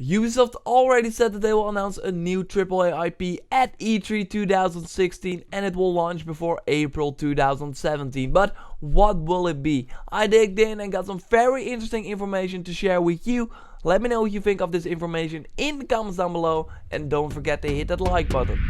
Ubisoft already said that they will announce a new AAA IP at E3 2016 and it will launch before April 2017. But what will it be? I digged in and got some very interesting information to share with you. Let me know what you think of this information in the comments down below and don't forget to hit that like button.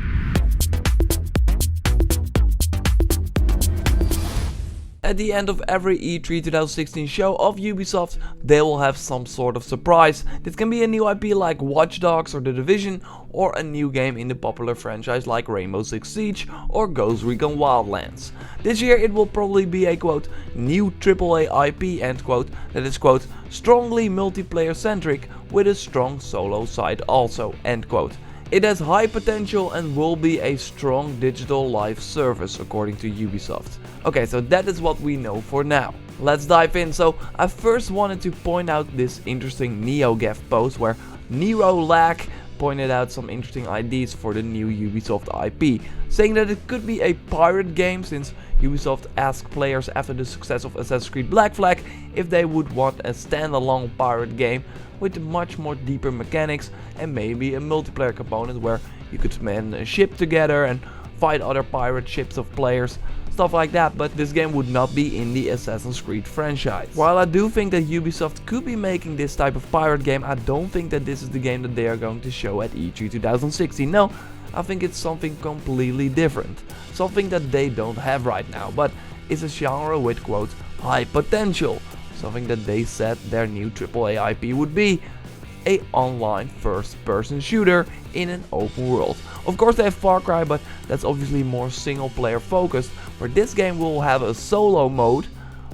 At the end of every E3 2016 show of Ubisoft, they will have some sort of surprise. This can be a new IP like Watch Dogs or The Division, or a new game in the popular franchise like Rainbow Six Siege or Ghost Recon Wildlands. This year it will probably be a quote, new AAA IP end quote, that is quote, strongly multiplayer centric with a strong solo side also end quote. It has high potential and will be a strong digital live service according to Ubisoft. Okay, so that is what we know for now. Let's dive in. So I first wanted to point out this interesting NeoGAF post where Nero Lack pointed out some interesting ideas for the new Ubisoft IP, saying that it could be a pirate game since Ubisoft asked players after the success of Assassin's Creed Black Flag if they would want a standalone pirate game with much more deeper mechanics and maybe a multiplayer component where you could man a ship together and fight other pirate ships of players, stuff like that, but this game would not be in the Assassin's Creed franchise. While I do think that Ubisoft could be making this type of pirate game, I don't think that this is the game that they are going to show at E3 2016. No, I think it's something completely different, something that they don't have right now, but it's a genre with quote, high potential. Something that they said their new AAA IP would be, a online first-person shooter in an open world. Of course they have Far Cry, but that's obviously more single-player focused, where this game will have a solo mode,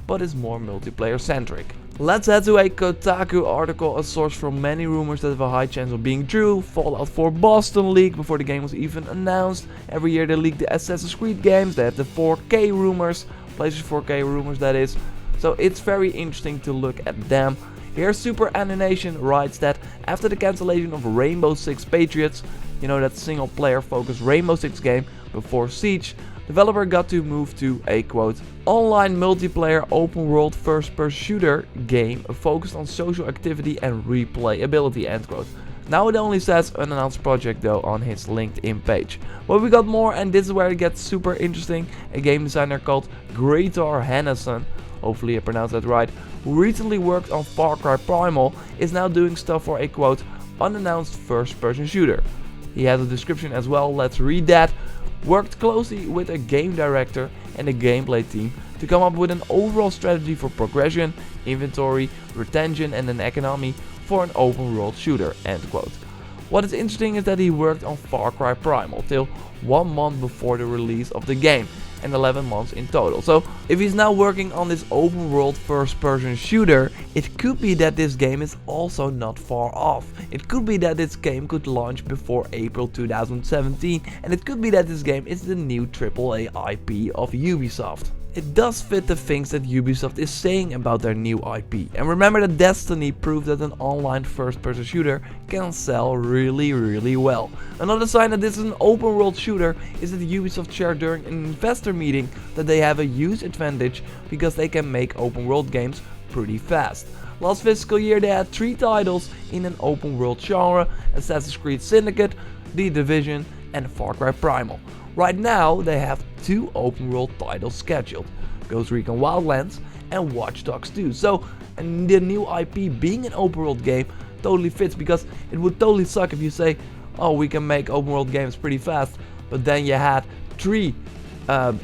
but is more multiplayer centric. Let's head to a Kotaku article, a source from many rumors that have a high chance of being true. Fallout 4 Boston leaked before the game was even announced. Every year they leak the Assassin's Creed games, they have the 4K rumors, PlayStation 4K rumors that is. So it's very interesting to look at them. Here Super Animation writes that after the cancellation of Rainbow Six Patriots, you know that single player focused Rainbow Six game before Siege, developer got to move to a quote, online multiplayer open world first person shooter game focused on social activity and replayability end quote. Now it only says unannounced project though on his LinkedIn page. But we got more and this is where it gets super interesting. A game designer called Gretar Hennessy, hopefully I pronounced that right, who recently worked on Far Cry Primal, is now doing stuff for a quote, unannounced first person shooter. He has a description as well, let's read that. Worked closely with a game director and a gameplay team to come up with an overall strategy for progression, inventory, retention and an economy for an open world shooter, end quote. What is interesting is that he worked on Far Cry Primal till 1 month before the release of the game, and 11 months in total. So if he's now working on this open world first person shooter, it could be that this game is also not far off. It could be that this game could launch before April 2017, and it could be that this game is the new AAA IP of Ubisoft. It does fit the things that Ubisoft is saying about their new IP. And remember that Destiny proved that an online first-person shooter can sell really well. Another sign that this is an open world shooter is that Ubisoft shared during an investor meeting that they have a huge advantage because they can make open world games pretty fast. Last fiscal year they had 3 titles in an open world genre, Assassin's Creed Syndicate, The Division and Far Cry Primal. Right now they have 2 open world titles scheduled, Ghost Recon Wildlands and Watch Dogs 2. So and the new IP being an open world game totally fits, because it would totally suck if you say, oh, we can make open world games pretty fast, but then you had 3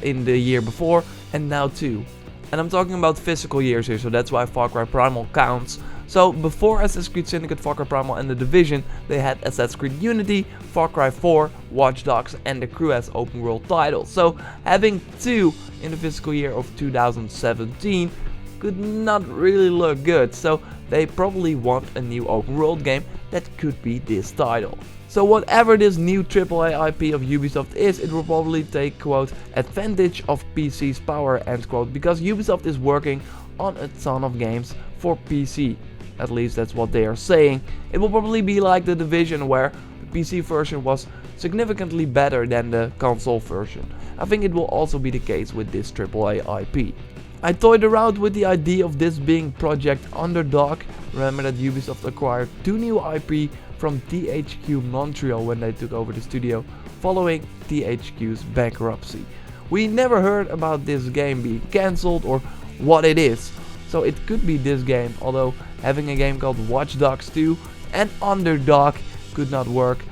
in the year before and now 2. And I'm talking about physical years here, so that's why Far Cry Primal counts. So before Assassin's Creed Syndicate, Far Cry Primal and The Division, they had Assassin's Creed Unity, Far Cry 4, Watch Dogs and The Crew as open world titles. So having 2 in the fiscal year of 2017 could not really look good. So they probably want a new open world game that could be this title. So whatever this new AAA IP of Ubisoft is, it will probably take quote, advantage of PC's power end quote, because Ubisoft is working on a ton of games for PC. At least that's what they are saying. It will probably be like The Division, where the PC version was significantly better than the console version. I think it will also be the case with this AAA IP. I toyed around with the idea of this being Project Underdog. Remember that Ubisoft acquired 2 new IP from THQ Montreal when they took over the studio following THQ's bankruptcy. We never heard about this game being cancelled or what it is, so it could be this game, although having a game called Watch Dogs 2 and Underdog could not work.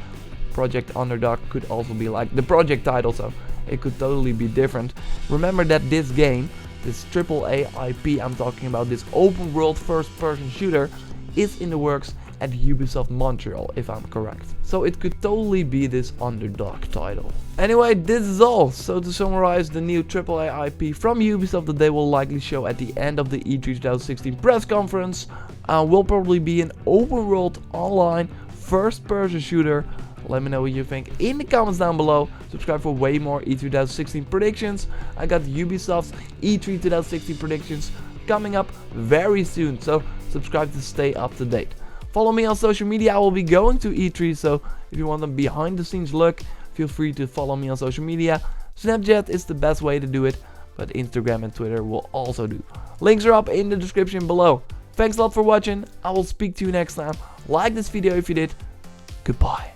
Project Underdog could also be like the project title, so it could totally be different. Remember that this game, this AAA IP I'm talking about, this open world first person shooter, is in the works at Ubisoft Montreal, if I'm correct. So it could totally be this Underdog title. Anyway, this is all. So to summarize, the new AAA IP from Ubisoft that they will likely show at the end of the E3 2016 press conference will probably be an open world online first person shooter. Let me know what you think in the comments down below. Subscribe for way more E3 2016 predictions. I got Ubisoft's E3 2016 predictions coming up very soon, so subscribe to stay up to date. Follow me on social media. I will be going to E3, so if you want a behind the scenes look, feel free to follow me on social media. Snapchat is the best way to do it, but Instagram and Twitter will also do. Links are up in the description below. Thanks a lot for watching. I will speak to you next time. Like this video if you did. Goodbye.